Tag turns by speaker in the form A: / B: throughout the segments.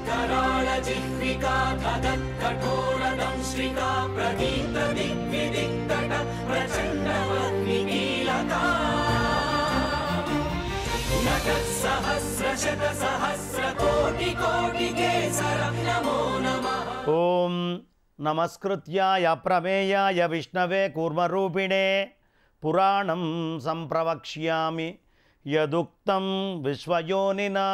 A: कराळजिह्विका कठोरदंश्रिका प्रदीप्त दिग्विदिक्तट प्रचण्डवह्निकीलका नटसहस्रशतसहस्रकोटिकोटिकेसरं नमो नमः।
B: ओम नमस्कृत्याय प्रमेयाय विष्णवे कूर्मरूपिणे पुराणं संप्रवक्ष्यामि यदुक्तं विश्वयोनिना।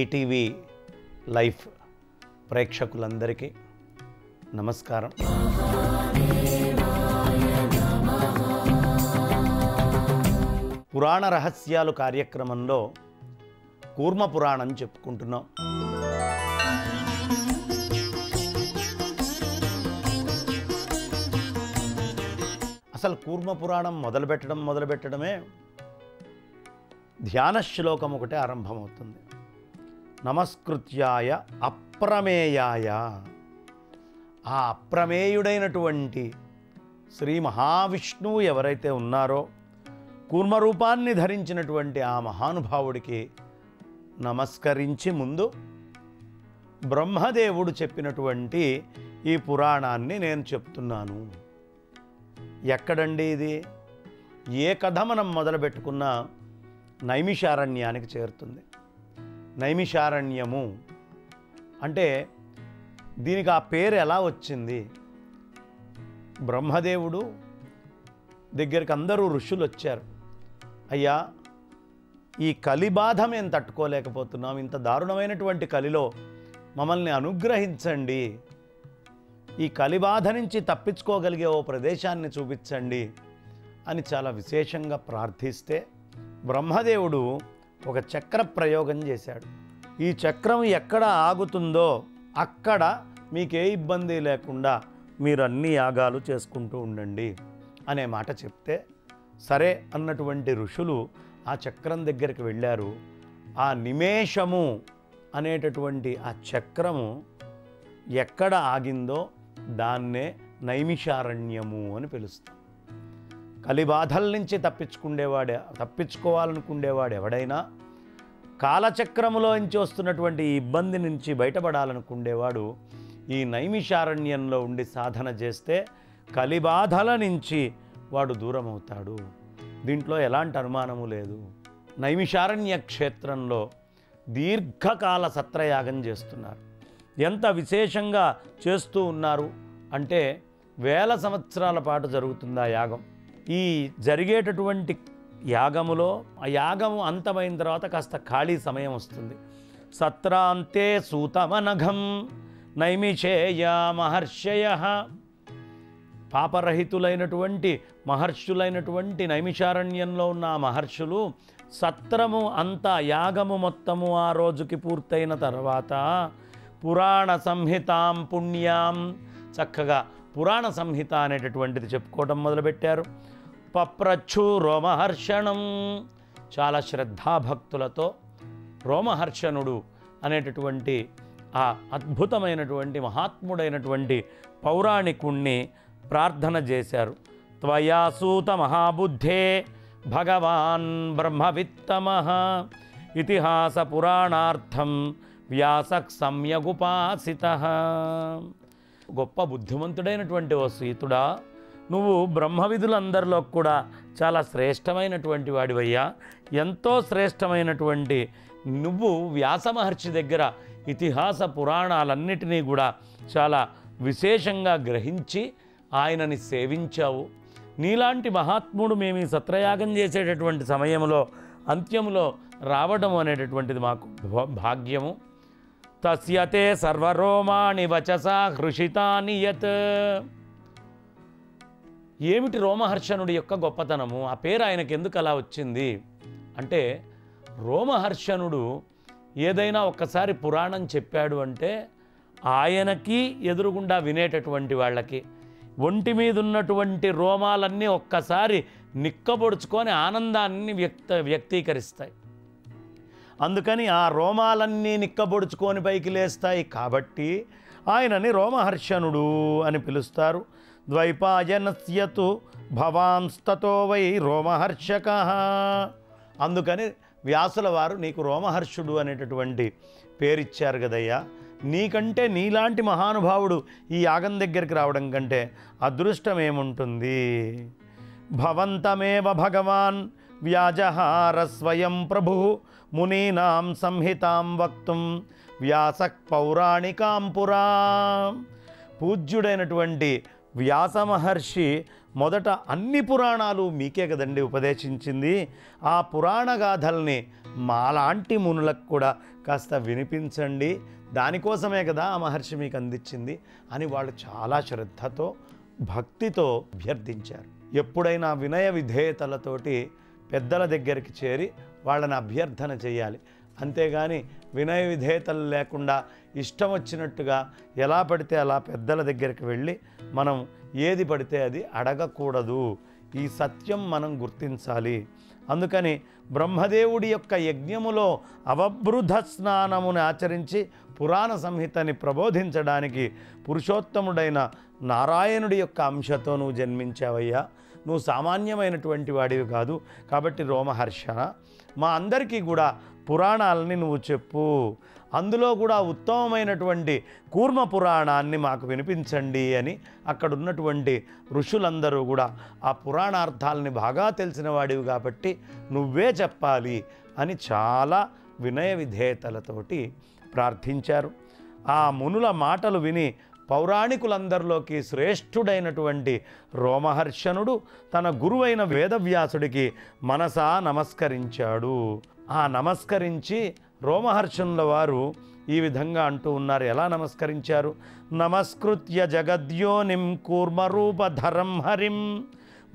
B: ఈటీవీ లైఫ్ ప్రేక్షకులందరికీ నమస్కారం. పురాణ రహస్యాలు కార్యక్రమంలో కూర్మ పురాణం చెప్పుకుంటున్నాం. అసలు కూర్మ పురాణం మొదలుపెట్టడమే ధ్యాన శ్లోకం ఒకటే ఆరంభమవుతుంది. నమస్కృత్యాయ అప్రమేయాయ. ఆ అప్రమేయుడైనటువంటి శ్రీ మహావిష్ణువు ఎవరైతే ఉన్నారో కూర్మరూపాన్ని ధరించినటువంటి ఆ మహానుభావుడికి నమస్కరించి ముందు బ్రహ్మదేవుడు చెప్పినటువంటి ఈ పురాణాన్ని నేను చెప్తున్నాను. ఎక్కడండి ఇది? ఏ కథ మనం మొదలుపెట్టుకున్నా నైమిషారణ్యానికి చేరుతుంది. నైమిషారణ్యము అంటే దీనికి ఆ పేరు ఎలా వచ్చింది? బ్రహ్మదేవుడు దగ్గరికి అందరూ ఋషులు వచ్చారు. అయ్యా, ఈ కలి బాధ మేము తట్టుకోలేకపోతున్నాం, ఇంత దారుణమైనటువంటి కలిలో మమ్మల్ని అనుగ్రహించండి, ఈ కలి బాధ నుంచి తప్పించుకోగలిగే ఓ ప్రదేశాన్ని చూపించండి అని చాలా విశేషంగా ప్రార్థిస్తే బ్రహ్మదేవుడు ఒక చక్ర ప్రయోగం చేశాడు. ఈ చక్రం ఎక్కడ ఆగుతుందో అక్కడ మీకే ఇబ్బంది లేకుండా మీరు అన్ని యాగాలు చేసుకుంటూ ఉండండి అనే మాట చెప్తే సరే అన్నటువంటి ఋషులు ఆ చక్రం దగ్గరికి వెళ్ళారు. ఆ నిమేషము అనేటటువంటి ఆ చక్రము ఎక్కడ ఆగిందో దాన్నే నైమిషారణ్యము అని పిలుస్తాం. కలిబాధల నుంచి తప్పించుకోవాలనుకునేవాడు ఎవడైనా, కాలచక్రములోంచి వస్తున్నటువంటి ఈ ఇబ్బంది నుంచి బయటపడాలనుకునేవాడు ఈ నైమిషారణ్యంలో ఉండి సాధన చేస్తే కలిబాధల నుంచి వాడు దూరం అవుతాడు. దీంట్లో ఎలాంటి అనుమానము లేదు. నైమిషారణ్య క్షేత్రంలో దీర్ఘకాల సత్రయాగం చేస్తున్నారు. ఎంత విశేషంగా చేస్తూ ఉన్నారు అంటే వేల సంవత్సరాల పాటు జరుగుతుంది ఆ యాగం. ఈ జరిగేటటువంటి యాగములో ఆ యాగము అంతమైన తర్వాత కాస్త ఖాళీ సమయం వస్తుంది. సత్రాంతే సూతమనఘం నైమిషేయ మహర్షయ. పాపరహితులైనటువంటి మహర్షులైనటువంటి నైమిషారణ్యంలో ఉన్న ఆ మహర్షులు సత్రము అంతా యాగము మొత్తము ఆ రోజుకి పూర్తయిన తర్వాత పురాణ సంహితాం పుణ్యాం, చక్కగా పురాణ సంహిత అనేటటువంటిది చెప్పుకోవడం మొదలుపెట్టారు. పప్రచ్చు రోమహర్షణం, చాలా శ్రద్ధాభక్తులతో రోమహర్షణుడు అనేటటువంటి ఆ అద్భుతమైనటువంటి మహాత్ముడైనటువంటి పౌరాణికుణ్ణి ప్రార్థన చేశారు. త్వయా సూత మహాబుద్ధే భగవాన్ బ్రహ్మవిత్తమః ఇతిహాస పురాణార్థం వ్యాసక్ సమ్యగుపాసితః. గొప్ప బుద్ధిమంతుడైనటువంటి ఓ సీతుడా, నువ్వు బ్రహ్మవిధులందరిలో కూడా చాలా శ్రేష్టమైనటువంటి వాడివయ్యా. ఎంతో శ్రేష్టమైనటువంటి నువ్వు వ్యాస మహర్షి దగ్గర ఇతిహాస పురాణాలన్నిటినీ కూడా చాలా విశేషంగా గ్రహించి ఆయనని సేవించావు. నీలాంటి మహాత్ముడు మేము ఈ సత్రయాగం చేసేటటువంటి సమయంలో అంత్యములో రావడం అనేటటువంటిది మాకు భాగ్యము. తస్యతే సర్వరోమాణి వచసా హృషితాని యత్. ఏమిటి రోమహర్షణుడి యొక్క గొప్పతనము? ఆ పేరు ఆయనకు ఎందుకు అలా వచ్చింది అంటే, రోమహర్షణుడు ఏదైనా ఒక్కసారి పురాణం చెప్పాడు అంటే ఆయనకి ఎదురుగుండా వినేటటువంటి వాళ్ళకి ఒంటి మీద ఉన్నటువంటి రోమాలన్నీ ఒక్కసారి నిక్కబొడుచుకొని ఆనందాన్ని వ్యక్తీకరిస్తాయి. అందుకని ఆ రోమాలన్నీ నిక్కబొడుచుకొని పైకి లేస్తాయి కాబట్టి ఆయనని రోమహర్షణుడు అని పిలుస్తారు. ద్వైపాయనస్యతు భవాంస్తతో వై రోమహర్షక. అందుకని వ్యాసుల వారు నీకు రోమహర్షుడు అనేటటువంటి పేరిచ్చారు కదయ్యా, నీకంటే నీలాంటి మహానుభావుడు ఈ యాగం దగ్గరికి రావడం కంటే అదృష్టం ఏముంటుంది? భవంతమేవ భగవాన్ వ్యాజహార స్వయం ప్రభు మునీనాం సంహితాం వక్తుం వ్యాస పౌరాణికాం పురా. పూజ్యుడైనటువంటి వ్యాస మహర్షి మొదట అన్ని పురాణాలు మీకే కదండి ఉపదేశించింది. ఆ పురాణ గాథల్ని మాలాంటి మునులకు కూడా కాస్త వినిపించండి, దానికోసమే కదా ఆ మహర్షి మీకు అందించింది అని వాళ్ళు చాలా శ్రద్ధతో భక్తితో అభ్యర్థించారు. ఎప్పుడైనా వినయ విధేయతలతోటి పెద్దల దగ్గరికి చేరి వాళ్ళని అభ్యర్థన చేయాలి. అంతేగాని వినయ విధేయతలు లేకుండా ఇష్టం వచ్చినట్టుగా ఎలా పడితే అలా పెద్దల దగ్గరికి వెళ్ళి మనం ఏది పడితే అది అడగకూడదు. ఈ సత్యం మనం గుర్తించాలి. అందుకని బ్రహ్మదేవుడి యొక్క యజ్ఞములో అవబృధ స్నానముని ఆచరించి పురాణ సంహితని ప్రబోధించడానికి పురుషోత్తముడైన నారాయణుడి యొక్క అంశతో నువ్వు జన్మించావయ్యా. నువ్వు సామాన్యమైనటువంటి వాడివి కాదు. కాబట్టి రోమహర్ష, మా అందరికీ కూడా పురాణాలని నువ్వు చెప్పు, అందులో కూడా ఉత్తమమైనటువంటి కూర్మ పురాణాన్ని మాకు వినిపించండి అని అక్కడున్నటువంటి ఋషులందరూ కూడా ఆ పురాణార్థాలని బాగా తెలిసిన వాడివి కాబట్టి నువ్వే చెప్పాలి అని చాలా వినయ విధేయతలతోటి ప్రార్థించారు. ఆ మునుల మాటలు విని పౌరాణికులందరిలోకి శ్రేష్ఠుడైనటువంటి రోమహర్షణుడు తన గురువైన వేదవ్యాసుడికి మనసా నమస్కరించాడు. ఆ నమస్కరించి రోమహర్షణుల వారు ఈ విధంగా అంటూ ఉన్నారు. ఎలా నమస్కరించారు? నమస్కృత్య జగద్యోనిం కూర్మరూపధరం హరిం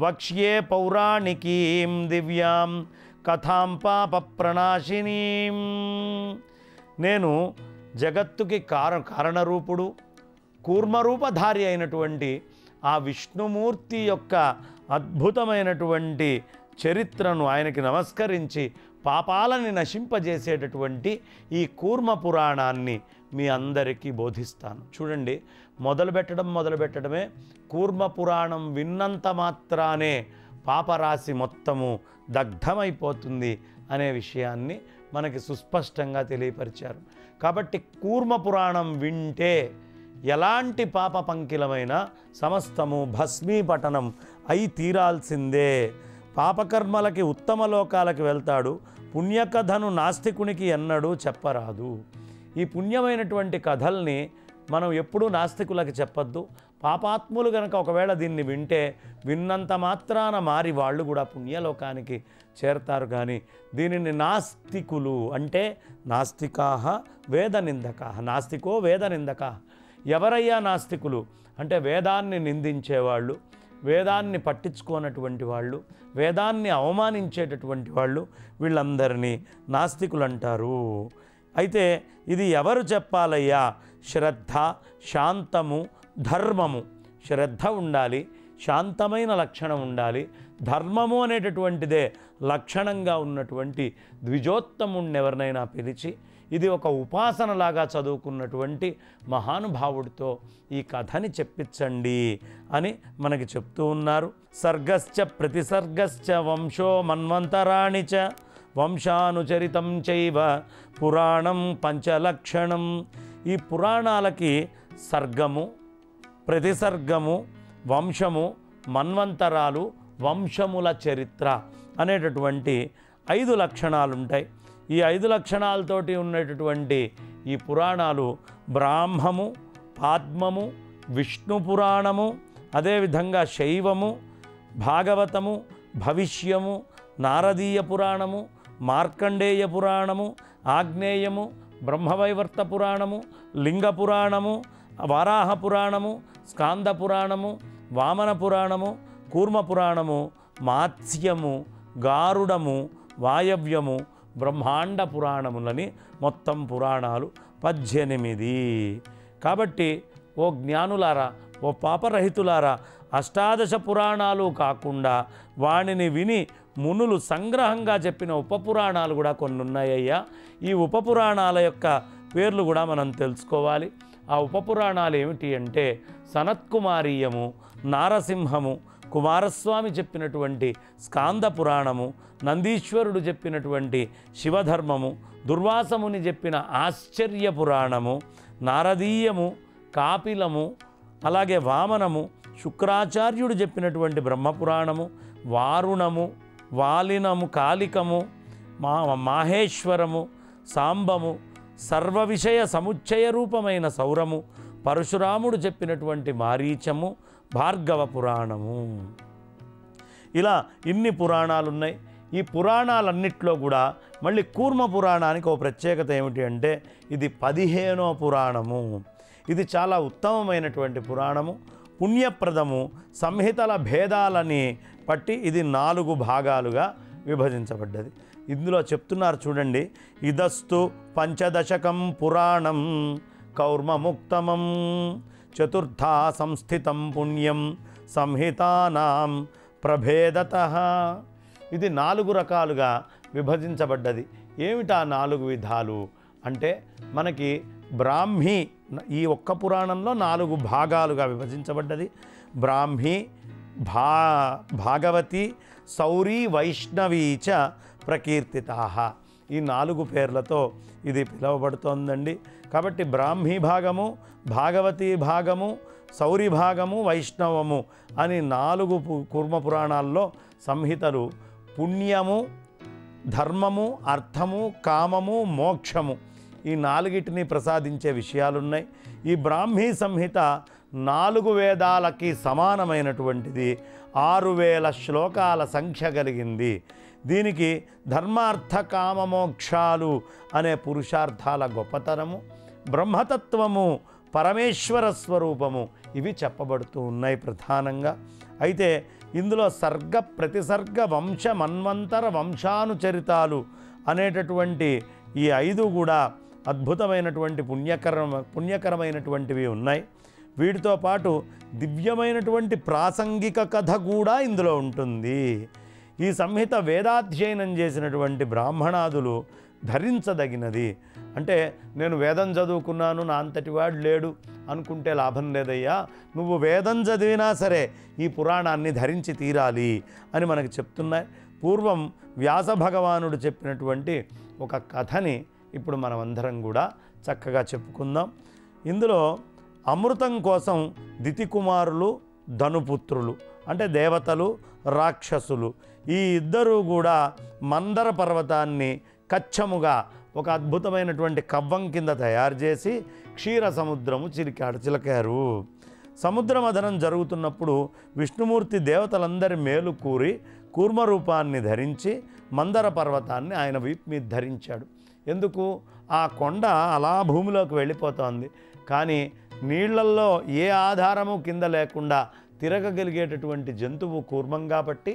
B: వక్ష్యే పౌరాణికీం దివ్యాం కథాం పాప ప్రణాశినీం. నేను జగత్తుకి కారణరూపుడు, కూర్మరూపధారి అయినటువంటి ఆ విష్ణుమూర్తి యొక్క అద్భుతమైనటువంటి చరిత్రను ఆయనకి నమస్కరించి పాపాలని నశింపజేసేటటువంటి ఈ కూర్మ పురాణాన్ని మీ అందరికీ బోధిస్తాను. చూడండి, మొదలుపెట్టడమే కూర్మ పురాణం విన్నంత మాత్రానే పాపరాశి మొత్తము దగ్ధమైపోతుంది అనే విషయాన్ని మనకి సుస్పష్టంగా తెలియపరిచారు. కాబట్టి కూర్మ పురాణం వింటే ఎలాంటి పాప పంకిలమైన సమస్తము భస్మీపటనం అయి తీరాల్సిందే. పాపకర్మలకి ఉత్తమ లోకాలకి వెళ్తాడు. పుణ్యకథను నాస్తికునికి ఎన్నడూ చెప్పరాదు. ఈ పుణ్యమైనటువంటి కథల్ని మనం ఎప్పుడూ నాస్తికులకి చెప్పద్దు. పాపాత్ములు కనుక ఒకవేళ దీన్ని వింటే విన్నంత మాత్రాన మారి వాళ్ళు కూడా పుణ్యలోకానికి చేరతారు. కానీ దీనిని నాస్తికులు అంటే నాస్తికాహ వేదనిందకాహ, నాస్తికో వేదనిందకాహ. ఎవరయ్యా నాస్తికులు అంటే వేదాన్ని నిందించేవాళ్ళు, వేదాన్ని పట్టించుకోనటువంటి వాళ్ళు, వేదాన్ని అవమానించేటటువంటి వాళ్ళు, వీళ్ళందరినీ నాస్తికులు అంటారు. అయితే ఇది ఎవరు చెప్పాలయ్యా? శ్రద్ధ, శాంతము, ధర్మము. శ్రద్ధ ఉండాలి, శాంతమైన లక్షణం ఉండాలి, ధర్మము అనేటటువంటిదే లక్షణంగా ఉన్నటువంటి ద్విజోత్తముణ్ణి ఎవరినైనా పిలిచి ఇది ఒక ఉపాసనలాగా చదువుకున్నటువంటి మహానుభావుడితో ఈ కథని చెప్పించండి అని మనకి చెప్తూ ఉన్నారు. సర్గశ్చ ప్రతిసర్గశ్చ వంశో మన్వంతరాణి చ వంశానుచరితం చైవ పురాణం పంచలక్షణం. ఈ పురాణాలకి సర్గము, ప్రతిసర్గము, వంశము, మన్వంతరాలు, వంశముల చరిత్ర అనేటటువంటి 5 లక్షణాలు ఉంటాయి. ఈ 5 లక్షణాలతోటి ఉన్నటువంటి ఈ పురాణాలు బ్రాహ్మము, పాద్మము, విష్ణు పురాణము, అదేవిధంగా శైవము, భాగవతము, భవిష్యము, నారదీయ పురాణము, మార్కండేయ పురాణము, ఆగ్నేయము, బ్రహ్మవైవర్త పురాణము, లింగ పురాణము, వారాహ పురాణము, స్కాంద పురాణము, వామన పురాణము, కూర్మ పురాణము, మాత్స్యము, గారుడము, వాయవ్యము, బ్రహ్మాండ పురాణములని మొత్తం పురాణాలు 18. కాబట్టి ఓ జ్ఞానులారా, ఓ పాపరహితులారా, 18 పురాణాలు కాకుండా వాణిని విని మునులు సంగ్రహంగా చెప్పిన ఉపపురాణాలు కూడా కొన్ని ఉన్నాయ్యా. ఈ ఉపపురాణాల యొక్క పేర్లు కూడా మనం తెలుసుకోవాలి. ఆ ఉపపురాణాలు ఏమిటి అంటే సనత్కుమారీయము, నారసింహము, కుమారస్వామి చెప్పినటువంటి స్కాంద పురాణము, నందీశ్వరుడు చెప్పినటువంటి శివధర్మము, దుర్వాసముని చెప్పిన ఆశ్చర్య పురాణము, నారదీయము, కాపిలము, అలాగే వామనము, శుక్రాచార్యుడు చెప్పినటువంటి బ్రహ్మపురాణము, వారుణము, వాలినము, కాలికము, మాహేశ్వరము, సాంబము, సర్వ విషయ సముచ్చయ రూపమైన సౌరము, పరశురాముడు చెప్పినటువంటి మారీచము, భార్గవ పురాణము. ఇలా ఇన్ని పురాణాలు ఉన్నాయి. ఈ పురాణాలన్నిట్లో కూడా మళ్ళీ కూర్మ పురాణానికి ఒక ప్రత్యేకత ఏమిటి అంటే ఇది 15వ పురాణము. ఇది చాలా ఉత్తమమైనటువంటి పురాణము, పుణ్యప్రదము. సంహితల భేదాలని పట్టి ఇది 4 భాగాలుగా విభజించబడ్డది. ఇందులో చెప్తున్నారు చూడండి, ఇదస్తు పంచదశకం పురాణం కౌర్మముక్తమం చతుర్థా సంస్థితం పుణ్యం సంహితానాం ప్రభేదతః. ఇది 4 రకాలుగా విభజించబడ్డది. ఏమిటా 4 విధాలు అంటే మనకి బ్రాహ్మీ, ఈ ఒక్క పురాణంలో 4 భాగాలుగా విభజించబడ్డది. బ్రాహ్మీ, భాగవతి, సౌరీ, వైష్ణవీ చ ప్రకీర్తితాః. ఈ 4 పేర్లతో ఇది పిలువబడుతోందండి. కాబట్టి బ్రాహ్మీ భాగము, భాగవతీ భాగము, సౌరి భాగము, వైష్ణవము అని 4 కూర్మ పురాణాల్లో సంహితలు పుణ్యము, ధర్మము, అర్థము, కామము, మోక్షము ఈ 4టిని ప్రసాదించే విషయాలున్నాయి. ఈ బ్రాహ్మీ సంహిత 4 వేదాలకి సమానమైనటువంటిది. 6000 శ్లోకాల సంఖ్య కలిగింది. దీనికి ధర్మార్థ కామ మోక్షాలు అనే పురుషార్థాల గొప్పతనము, బ్రహ్మతత్వము, పరమేశ్వర స్వరూపము ఇవి చెప్పబడుతూ ఉన్నాయి ప్రధానంగా. అయితే ఇందులో సర్గ, ప్రతిసర్గ, వంశ, మన్వంతర, వంశానుచరితాలు అనేటటువంటి ఈ 5 కూడా అద్భుతమైనటువంటి పుణ్యకరమైనటువంటివి ఉన్నాయి. వీటితో పాటు దివ్యమైనటువంటి ప్రాసంగిక కథ కూడా ఇందులో ఉంటుంది. ఈ సంహిత వేదాధ్యయనం చేసినటువంటి బ్రాహ్మణాదులు ధరించదగినది. అంటే నేను వేదం చదువుకున్నాను, నా అంతటి వాడు లేడు అనుకుంటే లాభం లేదయ్యా. నువ్వు వేదం చదివినా సరే ఈ పురాణాన్ని ధరించి తీరాలి అని మనకు చెప్తున్నాయి. పూర్వం వ్యాస భగవానుడు చెప్పినటువంటి ఒక కథని ఇప్పుడు మనమందరం కూడా చక్కగా చెప్పుకుందాం. ఇందులో అమృతం కోసం దితికుమారులు, ధనుపుత్రులు అంటే దేవతలు, రాక్షసులు ఈ 2 కూడా మందర పర్వతాన్ని కచ్చముగా ఒక అద్భుతమైనటువంటి కవ్వం కింద తయారు చేసి క్షీర సముద్రము చిలికారు. సముద్ర మథనం జరుగుతున్నప్పుడు విష్ణుమూర్తి దేవతలందరి మేలు కూరి కూర్మ రూపాన్ని ధరించి మందర పర్వతాన్ని ఆయన వీపు మీద ధరించాడు. ఎందుకు? ఆ కొండ అలా భూమిలోకి వెళ్ళిపోతోంది, కానీ నీళ్లల్లో ఏ ఆధారము కింద లేకుండా తిరగగలిగేటటువంటి జంతువు కూర్మం కాబట్టి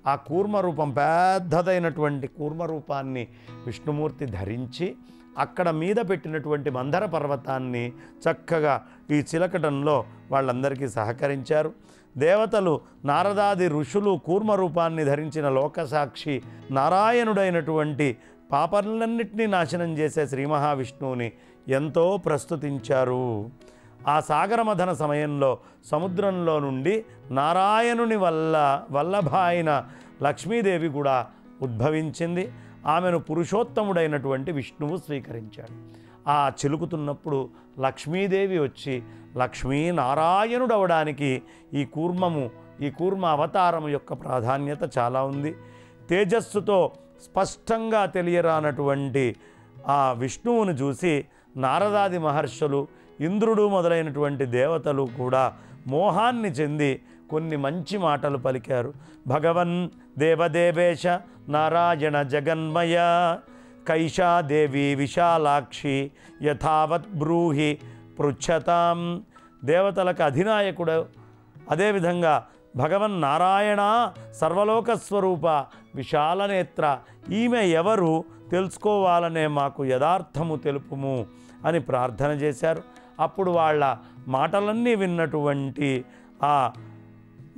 B: ఆ కూర్మ రూపం, పెద్దదైనటువంటి కూర్మ రూపాన్ని విష్ణుమూర్తి ధరించి అక్కడ మీద పెట్టినటువంటి మందర పర్వతాన్ని చక్కగా ఈ చిలకటంలో వాళ్ళందరికీ సహకరించారు. దేవతలు, నారదాది ఋషులు కూర్మ రూపాన్ని ధరించిన లోకసాక్షి నారాయణుడైనటువంటి పాపలన్నింటినీ నాశనం చేసే శ్రీ మహావిష్ణువుని ఎంతో ప్రస్తుతించారు. ఆ సాగరమథన సమయంలో సముద్రంలో నుండి నారాయణుని వల్లభ అయిన లక్ష్మీదేవి కూడా ఉద్భవించింది. ఆమెను పురుషోత్తముడైనటువంటి విష్ణువు స్వీకరించాడు. ఆ చిలుకుతున్నప్పుడు లక్ష్మీదేవి వచ్చి లక్ష్మీనారాయణుడు అవడానికి ఈ కూర్మ అవతారము యొక్క ప్రాధాన్యత చాలా ఉంది. తేజస్సుతో స్పష్టంగా తెలియరానటువంటి ఆ విష్ణువును చూసి నారదాది మహర్షులు, ఇంద్రుడు మొదలైనటువంటి దేవతలు కూడా మోహాన్ని చెంది కొన్ని మంచి మాటలు పలికారు. భగవన్ దేవదేవేశ నారాయణ జగన్మయ కైషాదేవి విశాలాక్షి యథావత్ బ్రూహి పృచ్ఛతాం. దేవతలకు అధినాయకుడు, అదేవిధంగా భగవన్ నారాయణ సర్వలోక స్వరూప విశాలనేత్ర, ఈమె ఎవరు తెలుసుకోవాలనే మాకు యథార్థము తెలుపుము అని ప్రార్థన చేశారు. అప్పుడు వాళ్ళ మాటలన్నీ విన్నటువంటి ఆ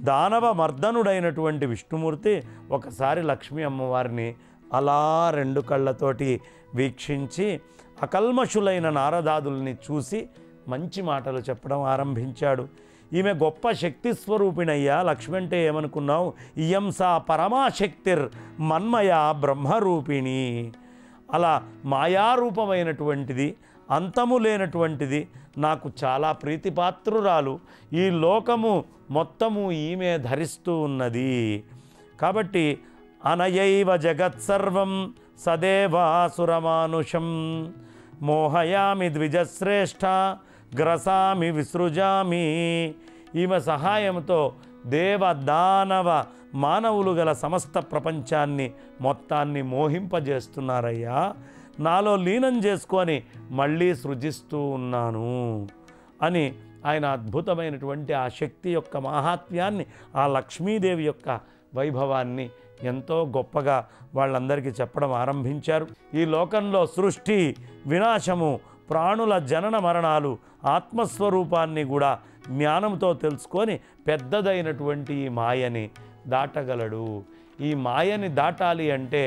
B: దానవ మర్దనుడైనటువంటి విష్ణుమూర్తి ఒకసారి లక్ష్మీ అమ్మవారిని అలా 2 కళ్ళతోటి వీక్షించి అకల్మషులైన నారదాదుల్ని చూసి మంచి మాటలు చెప్పడం ఆరంభించాడు. ఈమె గొప్ప శక్తి స్వరూపిణయ్యా. లక్ష్మి అంటే ఏమనుకున్నావు? ఇయం సా పరమాశక్తిర్ మన్మయ బ్రహ్మరూపిణి. అలా మాయారూపమైనటువంటిది, అంతము లేనటువంటిది, నాకు చాలా ప్రీతిపాత్రురాలు. ఈ లోకము మొత్తము ఈమె ధరిస్తూ ఉన్నది. కాబట్టి అనయైవ జగత్సర్వం సదేవాసురమానుషం మోహయామి ద్విజశ్రేష్ఠ గ్రసామి విసృజామి. ఈమె సహాయంతో దేవ దానవ మానవులు గల సమస్త ప్రపంచాన్ని మొత్తాన్ని మోహింపజేస్తున్నారయ్యా. నాలో లీనం చేసుకొని మళ్ళీ సృజిస్తూ ఉన్నాను అని ఆయన అద్భుతమైనటువంటి ఆ శక్తి యొక్క మహాత్మ్యాన్ని, ఆ లక్ష్మీదేవి యొక్క వైభవాన్ని ఎంతో గొప్పగా వాళ్ళందరికీ చెప్పడం ఆరంభించారు. ఈ లోకంలో సృష్టి వినాశము, ప్రాణుల జనన మరణాలు, ఆత్మస్వరూపాన్ని కూడా జ్ఞానంతో తెలుసుకొని పెద్దదైనటువంటి ఈ మాయని దాటగలడు. ఈ మాయని దాటాలి అంటే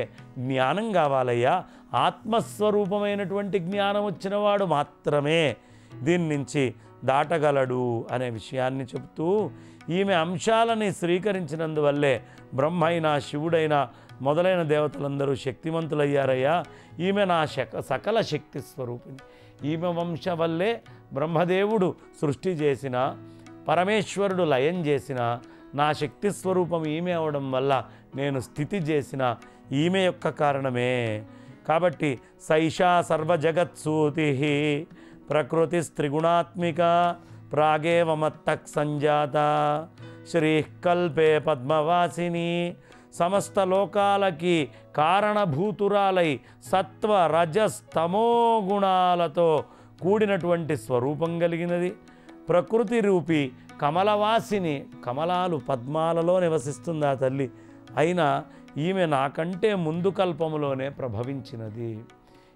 B: జ్ఞానం కావాలయ్యా. ఆత్మస్వరూపమైనటువంటి జ్ఞానం వచ్చినవాడు మాత్రమే దీని నుంచి దాటగలడు అనే విషయాన్ని చెబుతూ, ఈమె అంశాలని స్వీకరించినందువల్లే బ్రహ్మ అయినా శివుడైనా మొదలైన దేవతలందరూ శక్తిమంతులయ్యారయ్యా. ఈమె నా సకల శక్తి స్వరూపిణి. ఈమె వంశ వల్లే బ్రహ్మదేవుడు సృష్టి చేసిన, పరమేశ్వరుడు లయం చేసిన, నా శక్తి స్వరూపం ఈమె అవడం వల్ల నేను స్థితి చేసిన ఈమె యొక్క కారణమే. కాబట్టి సైషా సర్వజగత్సూతి ప్రకృతిస్త్రిగుణాత్మిక ప్రాగేవమత్తక్ సంజాత శ్రీకల్పే పద్మవాసిని. సమస్త లోకాలకి కారణభూతురాలై సత్వ రజస్తమో గుణాలతో కూడినటువంటి స్వరూపం కలిగినది. ప్రకృతి రూపి కమలవాసిని, కమలాలు పద్మాలలో నివసిస్తుంది ఆ తల్లి. అయినా ఈమె నాకంటే ముందు కల్పములోనే ప్రభవించినది.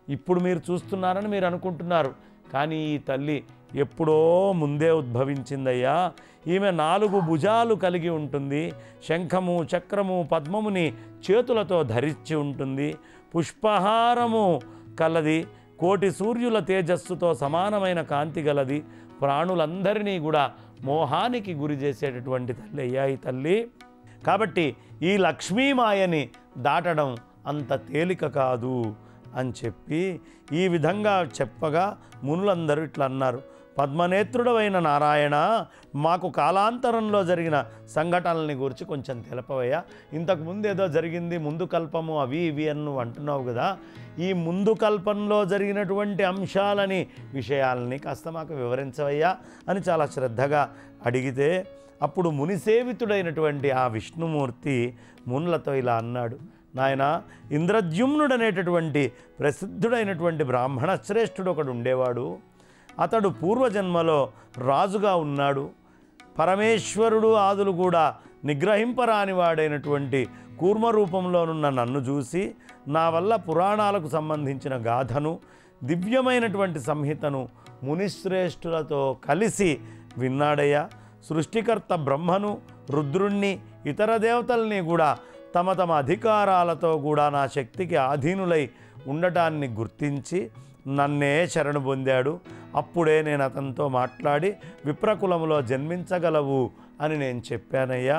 B: ఇప్పుడు మీరు చూస్తున్నారని మీరు అనుకుంటున్నారు, కానీ ఈ తల్లి ఎప్పుడో ముందే ఉద్భవించిందయ్యా. ఈమె 4 భుజాలు కలిగి ఉంటుంది. శంఖము చక్రము పద్మముని చేతులతో ధరించి ఉంటుంది. పుష్పహారము కలది. కోటి సూర్యుల తేజస్సుతో సమానమైన కాంతి గలది. ప్రాణులందరినీ కూడా మోహానికి గురి చేసేటటువంటి తల్లి అయ్యా ఈ తల్లి. కాబట్టి ఈ లక్ష్మీమాయని దాటడం అంత తేలిక కాదు అని చెప్పి ఈ విధంగా చెప్పగా మునులందరూ ఇట్లా అన్నారు, పద్మనేత్రుడవైన నారాయణ, మాకు కాలాంతరంలో జరిగిన సంఘటనల్ని గురించి కొంచెం తెలపవయ్యా. ఇంతకుముందు ఏదో జరిగింది, ముందు కల్పము అవి ఇవి అని నువ్వు అంటున్నావు కదా, ఈ ముందు కల్పంలో జరిగినటువంటి అంశాలని విషయాలని కాస్త మాకు వివరించవయ్యా అని చాలా శ్రద్ధగా అడిగితే, అప్పుడు మునిసేవితుడైనటువంటి ఆ విష్ణుమూర్తి మునులతో ఇలా అన్నాడు, నాయన, ఇంద్రద్యుమ్నుడు అనేటటువంటి ప్రసిద్ధుడైనటువంటి బ్రాహ్మణ శ్రేష్ఠుడు ఒకడు ఉండేవాడు. అతడు పూర్వజన్మలో రాజుగా ఉన్నాడు. పరమేశ్వరుడు ఆదులు కూడా నిగ్రహింపరాని వాడైనటువంటి కూర్మరూపంలోనున్న నన్ను చూసి నా వల్ల పురాణాలకు సంబంధించిన గాథను, దివ్యమైనటువంటి సంహితను మునిశ్రేష్ఠులతో కలిసి విన్నాడయ్యా. సృష్టికర్త బ్రహ్మను, రుద్రుణ్ణి, ఇతర దేవతల్ని కూడా తమ తమ అధికారాలతో కూడా నా శక్తికి ఆధీనులై ఉండటాన్ని గుర్తించి నన్నే శరణు పొందాడు. అప్పుడే నేను అతనితో మాట్లాడి విప్రకులములో జన్మించగలవు అని నేను చెప్పానయ్యా.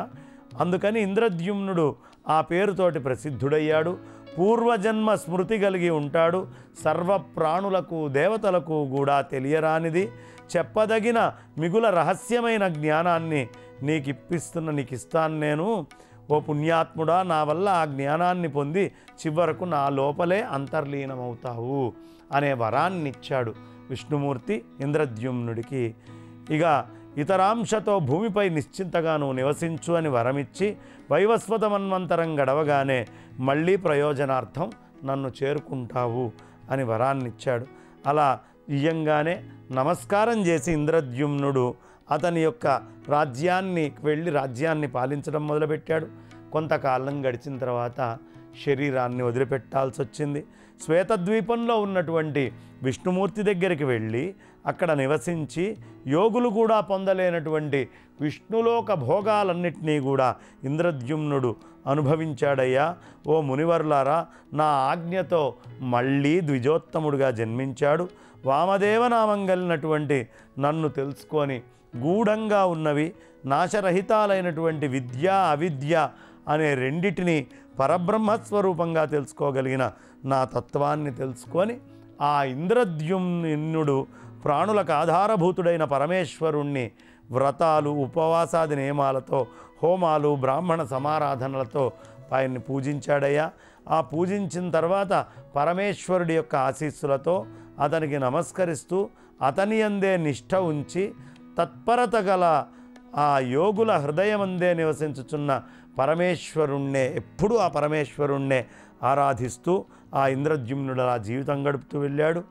B: అందుకని ఇంద్రద్యుమ్నుడు ఆ పేరుతోటి ప్రసిద్ధుడయ్యాడు. పూర్వజన్మ స్మృతి కలిగి ఉంటాడు. సర్వ ప్రాణులకు దేవతలకు కూడా తెలియరానిది చెప్పదగిన మిగుల రహస్యమైన జ్ఞానాన్ని నీకు ఇస్తాను నేను. ఓ పుణ్యాత్ముడా, నా వల్ల ఆ జ్ఞానాన్ని పొంది చివరకు నా లోపలే అంతర్లీనమవుతావు అనే వరాన్నిచ్చాడు విష్ణుమూర్తి ఇంద్రద్యుమ్నుడికి. ఇక ఇతరాంశతో భూమిపై నిశ్చింతగాను నివసించు అని వరమిచ్చి వైవస్వతమన్వంతరం గడవగానే మళ్ళీ ప్రయోజనార్థం నన్ను చేరుకుంటావు అని వరాన్నిచ్చాడు. అలా ఇయ్యంగానే నమస్కారం చేసి ఇంద్రద్యుమ్నుడు అతని యొక్క రాజ్యాన్ని పాలించడం మొదలుపెట్టాడు. కొంతకాలం గడిచిన తర్వాత శరీరాన్ని వదిలిపెట్టాల్సి వచ్చింది. శ్వేతద్వీపంలో ఉన్నటువంటి విష్ణుమూర్తి దగ్గరికి వెళ్ళి అక్కడ నివసించి యోగులు కూడా పొందలేనటువంటి విష్ణులోక భోగాలన్నింటినీ కూడా ఇంద్రద్యుమ్నుడు అనుభవించాడయ్యా. ఓ మునివర్లారా, నా ఆజ్ఞతో మళ్ళీ ద్విజోత్తముడుగా జన్మించాడు. వామదేవనామం కలిగినటువంటి నన్ను తెలుసుకొని గూఢంగా ఉన్నవి, నాశరహితాలైనటువంటి విద్య అవిద్య అనే రెండిటిని పరబ్రహ్మస్వరూపంగా తెలుసుకోగలిగిన నా తత్వాన్ని తెలుసుకొని ఆ ఇంద్రద్యుమ్నుడు ప్రాణులకు ఆధారభూతుడైన పరమేశ్వరుణ్ణి వ్రతాలు ఉపవాసాది నియమాలతో హోమాలు బ్రాహ్మణ సమారాధనలతో ఆయన్ని పూజించాడయ్యా. ఆ పూజించిన తర్వాత పరమేశ్వరుడి యొక్క ఆశీస్సులతో అతనికి నమస్కరిస్తూ అతని యందే నిష్ఠ ఉంచి తత్పరత గల ఆ యోగుల హృదయమందే నివసించుచున్న పరమేశ్వరుణ్ణే ఎప్పుడూ ఆ పరమేశ్వరుణ్ణే ఆరాధిస్తూ ఆ ఇంద్రద్యుమ్నుడు అలా జీవితం గడుపుతూ వెళ్ళాడు.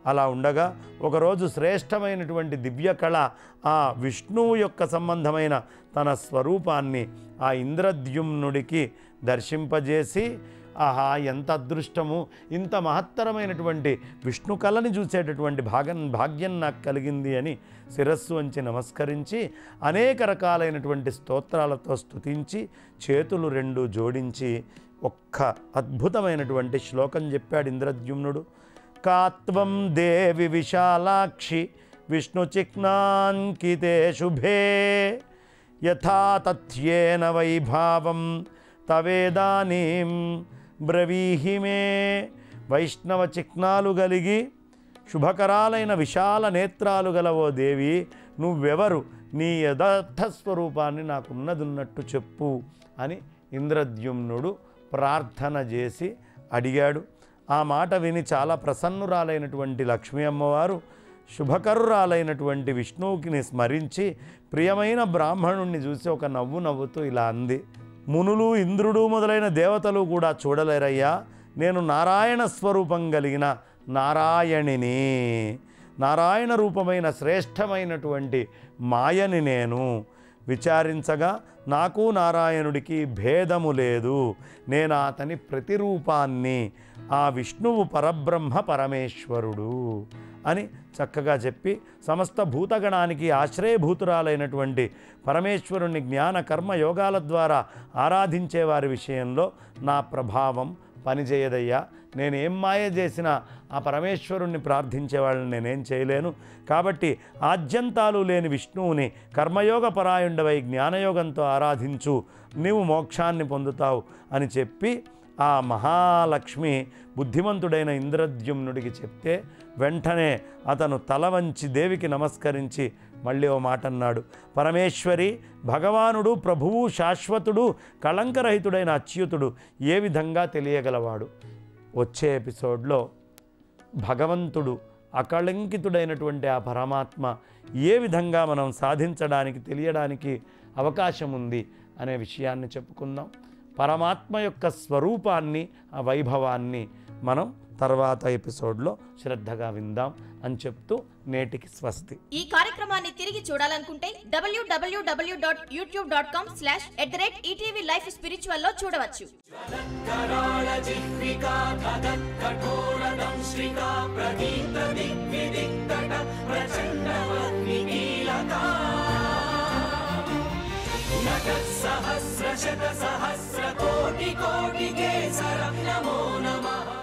B: అలా ఉండగా ఒకరోజు శ్రేష్టమైనటువంటి దివ్య కళ ఆ విష్ణువు యొక్క సంబంధమైన తన స్వరూపాన్ని ఆ ఇంద్రద్యుమ్నుడికి దర్శింపజేసి, ఆహా ఎంత అదృష్టము, ఇంత మహత్తరమైనటువంటి విష్ణు కళని చూసేటటువంటి భాగ్యం నాకు కలిగింది అని శిరస్సు వంచి నమస్కరించి అనేక రకాలైనటువంటి స్తోత్రాలతో స్తుతించి చేతులు రెండు జోడించి ఒక్క అద్భుతమైనటువంటి శ్లోకం చెప్పాడు ఇంద్రద్యుమ్నుడు. కాత్వం దేవి విశాలాక్షి విష్ణు చిహ్నాంకితే శుభే యథా తథ్యేన వైభావం తవేదానీం బ్రవీహి మే. వైష్ణవ చిహ్నాలు కలిగి శుభకరాలైన విశాల నేత్రాలు గలవో దేవి, నువ్వెవరు, నీ యథార్థ స్వరూపాన్ని నాకున్నదున్నట్టు చెప్పు అని ఇంద్రద్యుమ్నుడు ప్రార్థన చేసి అడిగాడు. ఆ మాట విని చాలా ప్రసన్నురాలైనటువంటి లక్ష్మీ అమ్మవారు శుభకరురాలైనటువంటి విష్ణువుకిని స్మరించి ప్రియమైన బ్రాహ్మణుణ్ణి చూసి ఒక నవ్వు నవ్వుతూ ఇలా అంది. మునులు ఇంద్రుడు మొదలైన దేవతలు కూడా చూడలేరయ్యా, నేను నారాయణ స్వరూపం కలిగిన నారాయణిని, నారాయణ రూపమైన శ్రేష్టమైనటువంటి మాయని నేను. విచారించగా నాకు నారాయణుడికి భేదము లేదు, నేను అతని ప్రతిరూపాన్ని, ఆ విష్ణువు పరబ్రహ్మ పరమేశ్వరుడు అని చక్కగా చెప్పి సమస్త భూతగణానికి ఆశ్రయభూతురాలైనటువంటి పరమేశ్వరుణ్ణి జ్ఞాన కర్మ యోగాల ద్వారా ఆరాధించే వారి విషయంలో నా ప్రభావం పనిచేయదయ్యా. నేనేం మాయ చేసినా ఆ పరమేశ్వరుణ్ణి ప్రార్థించే వాళ్ళని నేనేం చేయలేను. కాబట్టి ఆద్యంతాలు లేని విష్ణువుని కర్మయోగ పరాయుండవై జ్ఞానయోగంతో ఆరాధించు, నీవు మోక్షాన్ని పొందుతావు అని చెప్పి ఆ మహాలక్ష్మి బుద్ధిమంతుడైన ఇంద్రద్యుమ్నుడికి చెప్తే వెంటనే అతను తల వంచి దేవికి నమస్కరించి మళ్ళీ ఓ మాట అన్నాడు. పరమేశ్వరి, భగవానుడు ప్రభువు శాశ్వతుడు కళంకరహితుడైన అచ్యుతుడు ఏ విధంగా తెలియగలవాడు? వచ్చే ఎపిసోడ్లో భగవంతుడు అకళంకితుడైనటువంటి ఆ పరమాత్మ ఏ విధంగా మనం సాధించడానికి తెలియడానికి అవకాశం ఉంది అనే విషయాన్ని చెప్పుకుందాం. పరమాత్మ యొక్క స్వరూపాన్ని ఆ వైభవాన్ని మనం తర్వాత ఎపిసోడ్లో శ్రద్ధగా విందాం అని చెప్తూ నేటికి స్వస్తి.
C: ఈ కార్యక్రమాన్ని తిరిగి చూడాలనుకుంటే www.youtube.com/@etvlifespiritual లో చూడవచ్చు.
A: सहस्र शत सहस्र कोटि कोटि केसरं नमो नमः।